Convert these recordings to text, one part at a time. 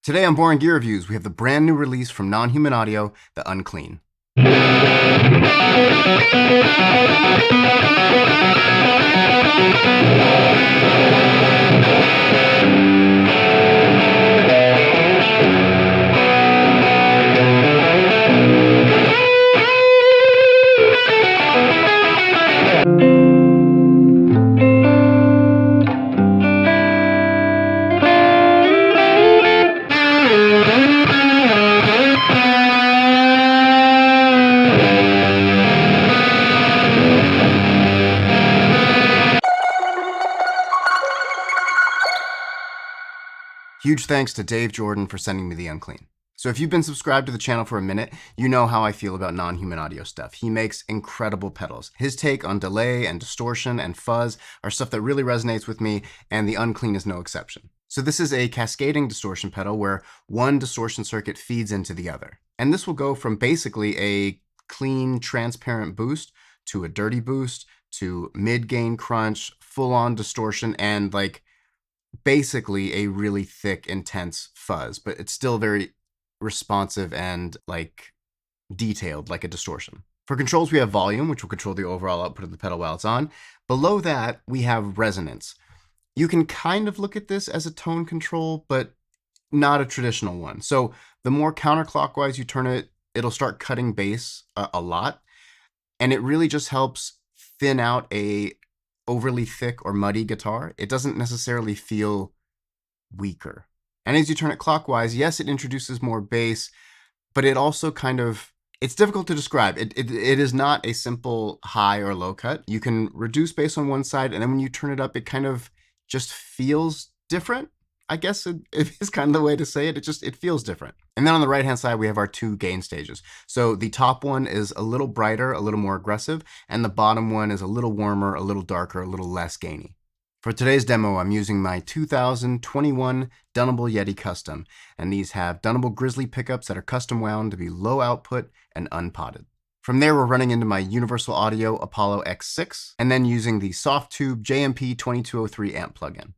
Today on Boring Gear Reviews, we have the brand new release from Non-Human Audio, the Unclean. Huge thanks to Dave Jordan for sending me the Unclean. So if you've been subscribed to the channel for a minute, you know how I feel about non-human audio stuff. He makes incredible pedals. His take on delay and distortion and fuzz are stuff that really resonates with me, and the Unclean is no exception. So this is a cascading distortion pedal where one distortion circuit feeds into the other. And this will go from basically a clean, transparent boost to a dirty boost to mid-gain crunch, full-on distortion, and basically a really thick, intense fuzz, but it's still very responsive and detailed like a distortion. For controls, we have volume, which will control the overall output of the pedal while it's on. Below that, we have resonance. You can kind of look at this as a tone control, but not a traditional one. So the more counterclockwise you turn it, it'll start cutting bass a lot. And it really just helps thin out a overly thick or muddy guitar. It doesn't necessarily feel weaker. And as you turn it clockwise, yes, it introduces more bass, but it also it's difficult to describe. It is not a simple high or low cut. You can reduce bass on one side, and then when you turn it up, it kind of just feels different. I guess it is kind of the way to say it. It feels different. And then on the right-hand side, we have our two gain stages. So the top one is a little brighter, a little more aggressive, and the bottom one is a little warmer, a little darker, a little less gainy. For today's demo, I'm using my 2021 Dunnable Yeti Custom, and these have Dunnable Grizzly pickups that are custom wound to be low output and unpotted. From there, we're running into my Universal Audio Apollo X6, and then using the Softtube JMP 2203 amp plugin.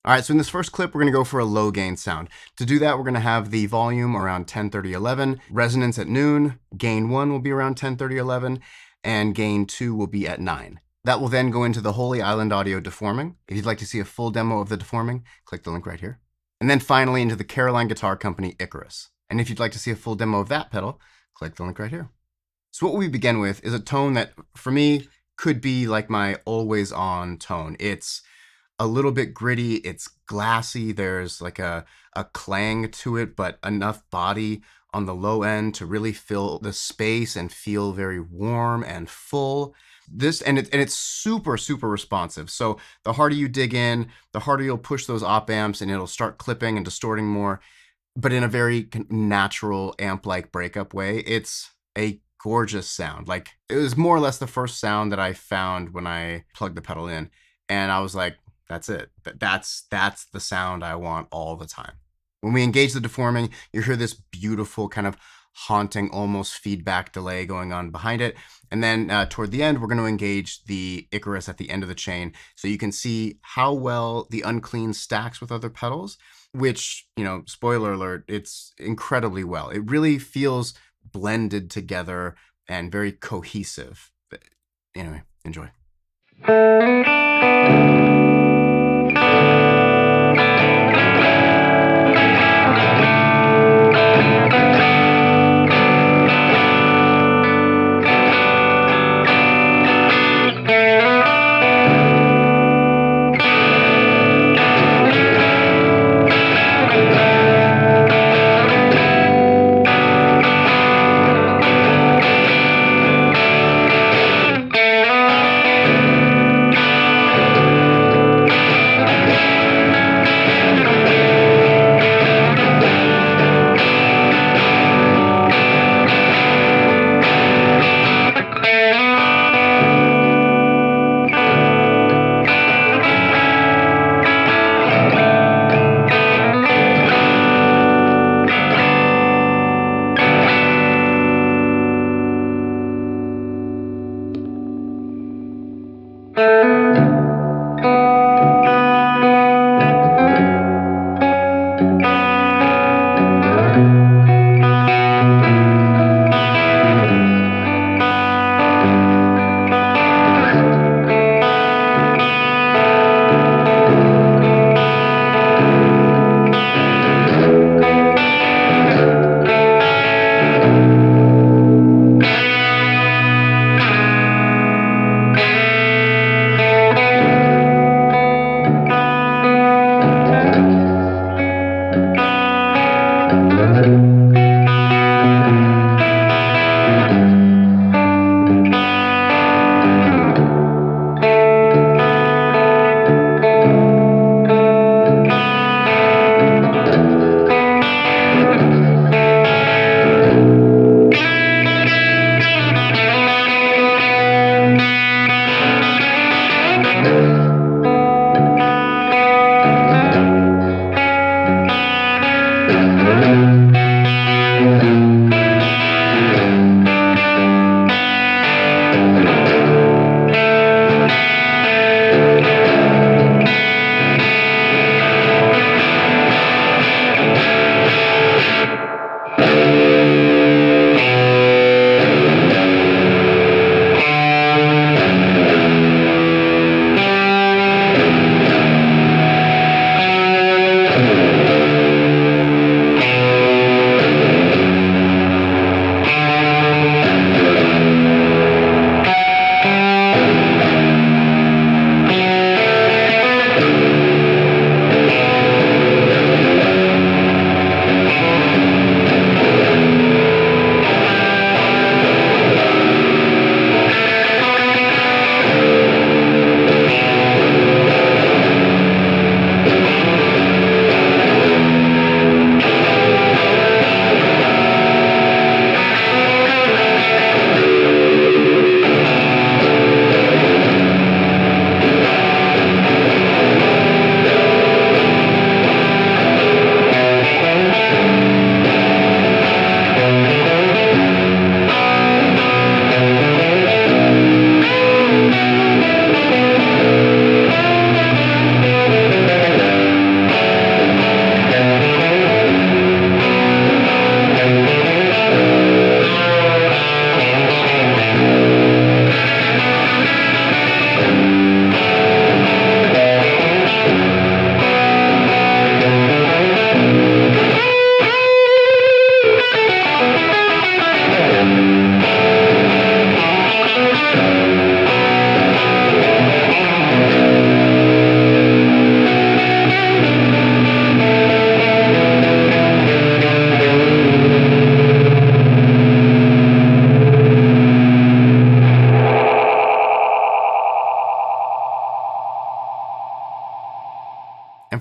All right, so in this first clip, we're going to go for a low gain sound. To do that, we're going to have the volume around 10, 30, 11, resonance at noon, gain 1 will be around 10, 30, 11, and gain 2 will be at 9. That will then go into the Holy Island Audio Deforming. If you'd like to see a full demo of the Deforming, click the link right here. And then finally into the Caroline Guitar Company Icarus. And if you'd like to see a full demo of that pedal, click the link right here. So what we begin with is a tone that, for me, could be like my always on tone. It's a little bit gritty, it's glassy, there's a clang to it, but enough body on the low end to really fill the space and feel very warm and full. It's super, super responsive. So the harder you dig in, the harder you'll push those op amps and it'll start clipping and distorting more, but in a very natural amp-like breakup way. It's a gorgeous sound. It was more or less the first sound that I found when I plugged the pedal in. And I was like, that's it. That's the sound I want all the time. When we engage the deforming, you hear this beautiful kind of haunting, almost feedback delay going on behind it. And then toward the end, we're going to engage the Icarus at the end of the chain. So you can see how well the Unclean stacks with other pedals, which, spoiler alert, it's incredibly well. It really feels blended together and very cohesive. But anyway, enjoy.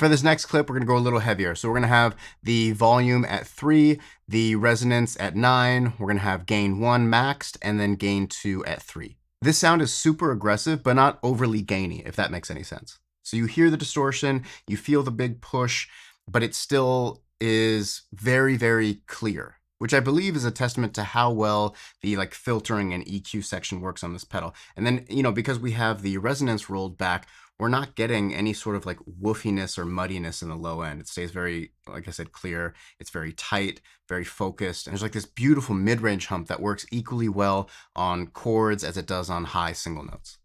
for this next clip, we're going to go a little heavier. So we're going to have the volume at 3, the resonance at 9, we're going to have gain 1 maxed, and then gain 2 at 3. This sound is super aggressive, but not overly gainy, if that makes any sense. So you hear the distortion, you feel the big push, but it still is very, very clear, which I believe is a testament to how well the filtering and EQ section works on this pedal. And then, because we have the resonance rolled back, we're not getting any sort of woofiness or muddiness in the low end. It stays very, like I said, clear. It's very tight, very focused. And there's this beautiful mid-range hump that works equally well on chords as it does on high single notes.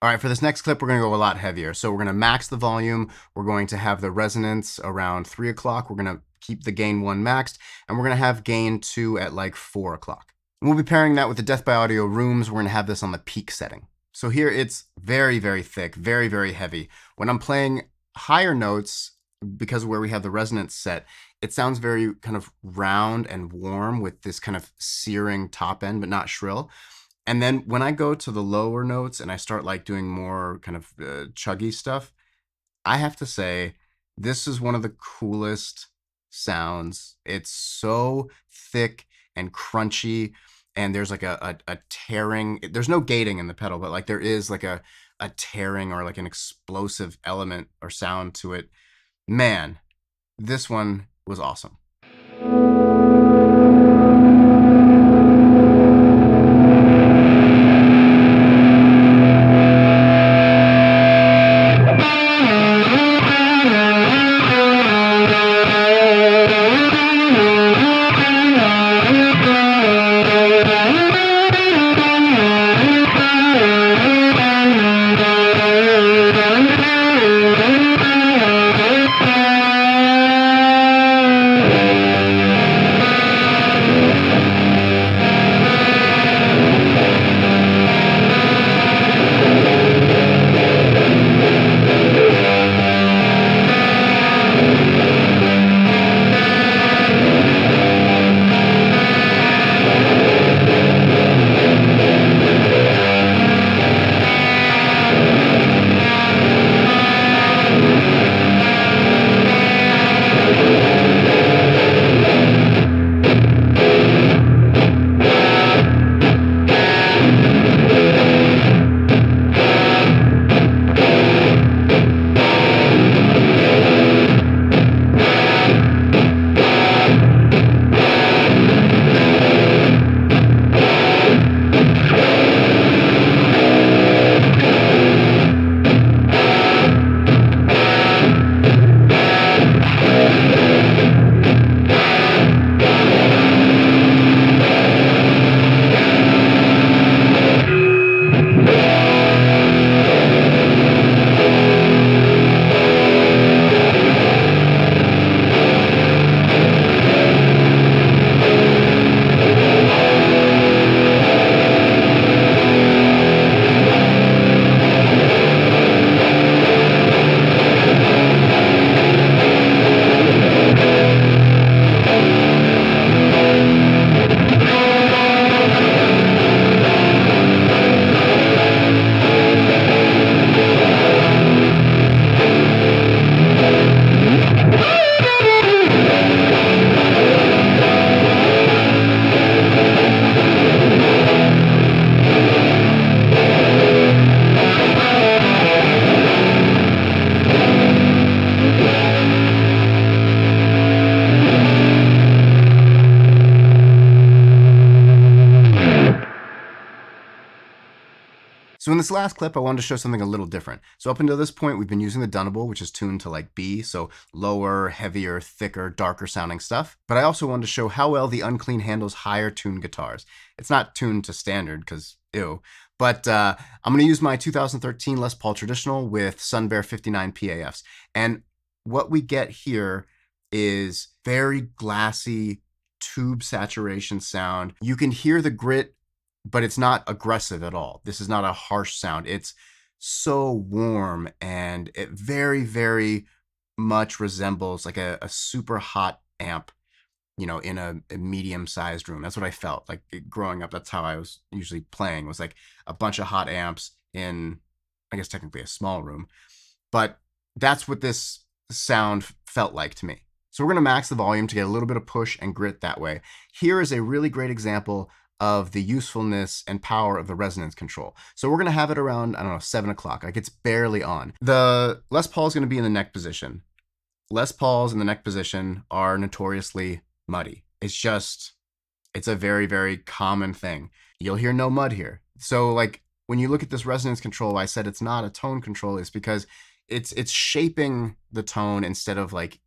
All right, for this next clip, we're going to go a lot heavier. So we're going to max the volume. We're going to have the resonance around 3 o'clock. We're going to keep the gain 1 maxed, and we're going to have gain 2 at 4 o'clock. And we'll be pairing that with the Death by Audio rooms. We're going to have this on the peak setting. So here it's very, very thick, very, very heavy. When I'm playing higher notes, because of where we have the resonance set, it sounds very kind of round and warm with this kind of searing top end, but not shrill. And then when I go to the lower notes and I start doing more kind of chuggy stuff, I have to say, this is one of the coolest sounds. It's so thick and crunchy, and there's a tearing. There's no gating in the pedal, but there is a tearing or an explosive element or sound to it. Man, this one was awesome. So in this last clip, I wanted to show something a little different. So up until this point, we've been using the Dunable, which is tuned to like B, so lower, heavier, thicker, darker sounding stuff. But I also wanted to show how well the Unclean handles higher tuned guitars. It's not tuned to standard because ew. But I'm going to use my 2013 Les Paul Traditional with Sun Bear 59 PAFs. And what we get here is very glassy tube saturation sound. You can hear the grit, but it's not aggressive at all. This is not a harsh sound. It's so warm, and it very, very much resembles like a super hot amp, you know, in a medium-sized room. That's what I felt like growing up. That's how I was usually playing, was like a bunch of hot amps in, I guess technically a small room. But that's what this sound felt like to me. So we're going to max the volume to get a little bit of push and grit that way. Here is a really great example of the usefulness and power of the resonance control. So we're going to have it around, I don't know, 7 o'clock. Like it's barely on. The Les Paul is going to be in the neck position. Les Pauls in the neck position are notoriously muddy. It's a very, very common thing. You'll hear no mud here. So like when you look at this resonance control, I said it's not a tone control, is because it's shaping the tone instead of like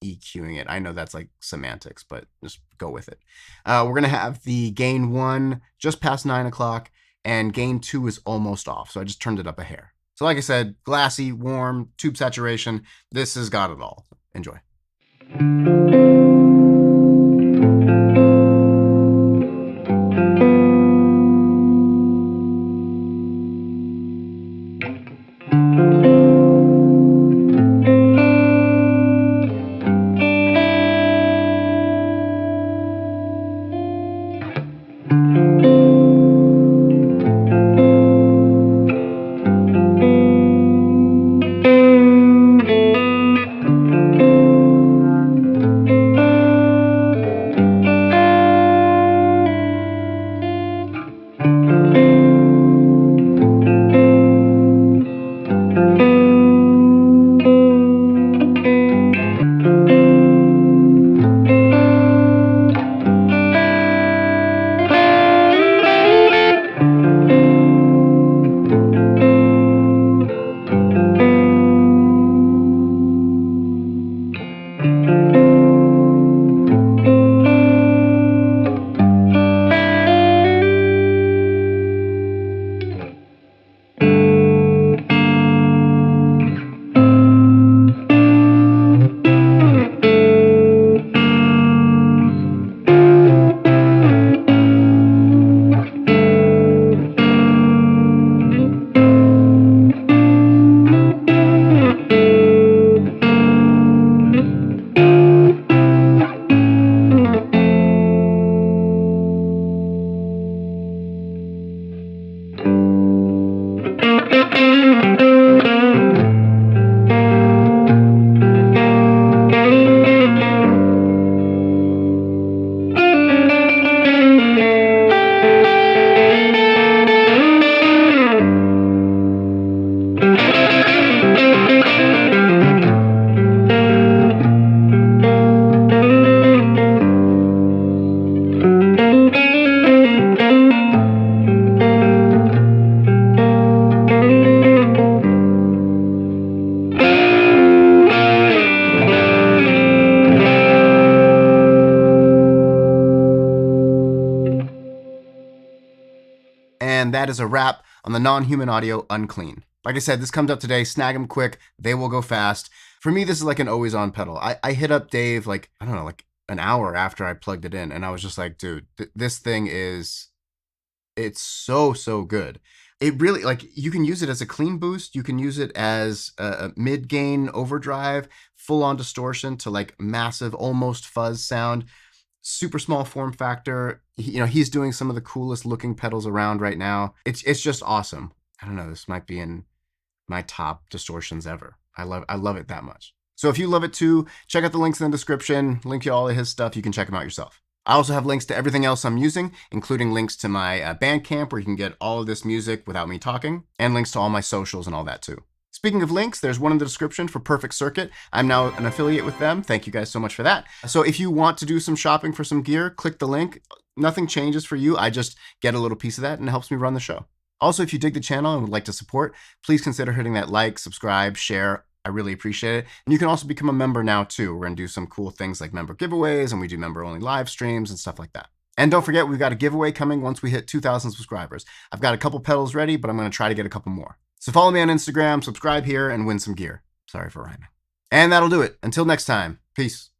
EQing it. I know that's like semantics, but just go with it. We're going to have the gain 1 just past 9 o'clock, and gain 2 is almost off. So I just turned it up a hair. So like I said, glassy, warm, tube saturation. This has got it all. Enjoy. And that is a wrap on the non-human audio Unclean. Like I said, this comes up today. Snag them quick. They will go fast. For me, this is like an always-on pedal. I hit up Dave like, I don't know, like an hour after I plugged it in. And I was just like, dude, this thing is, it's so, so good. It really, like, you can use it as a clean boost. You can use it as a mid-gain overdrive, full-on distortion to like massive, almost fuzz sound. Super small form factor. He's doing some of the coolest looking pedals around right now. It's just awesome. I don't know, this might be in my top distortions ever. I love it that much. So if you love it too, check out the links in the description. Link to all of his stuff. You can check him out yourself. I also have links to everything else I'm using, including links to my Bandcamp, where you can get all of this music without me talking, and links to all my socials and all that too. Speaking of links, there's one in the description for Perfect Circuit. I'm now an affiliate with them. Thank you guys so much for that. So if you want to do some shopping for some gear, click the link. Nothing changes for you. I just get a little piece of that, and it helps me run the show. Also, if you dig the channel and would like to support, please consider hitting that like, subscribe, share. I really appreciate it. And you can also become a member now too. We're going to do some cool things like member giveaways, and we do member only live streams and stuff like that. And don't forget, we've got a giveaway coming once we hit 2,000 subscribers. I've got a couple pedals ready, but I'm going to try to get a couple more. So follow me on Instagram, subscribe here, and win some gear. Sorry for rhyming. And that'll do it. Until next time, peace.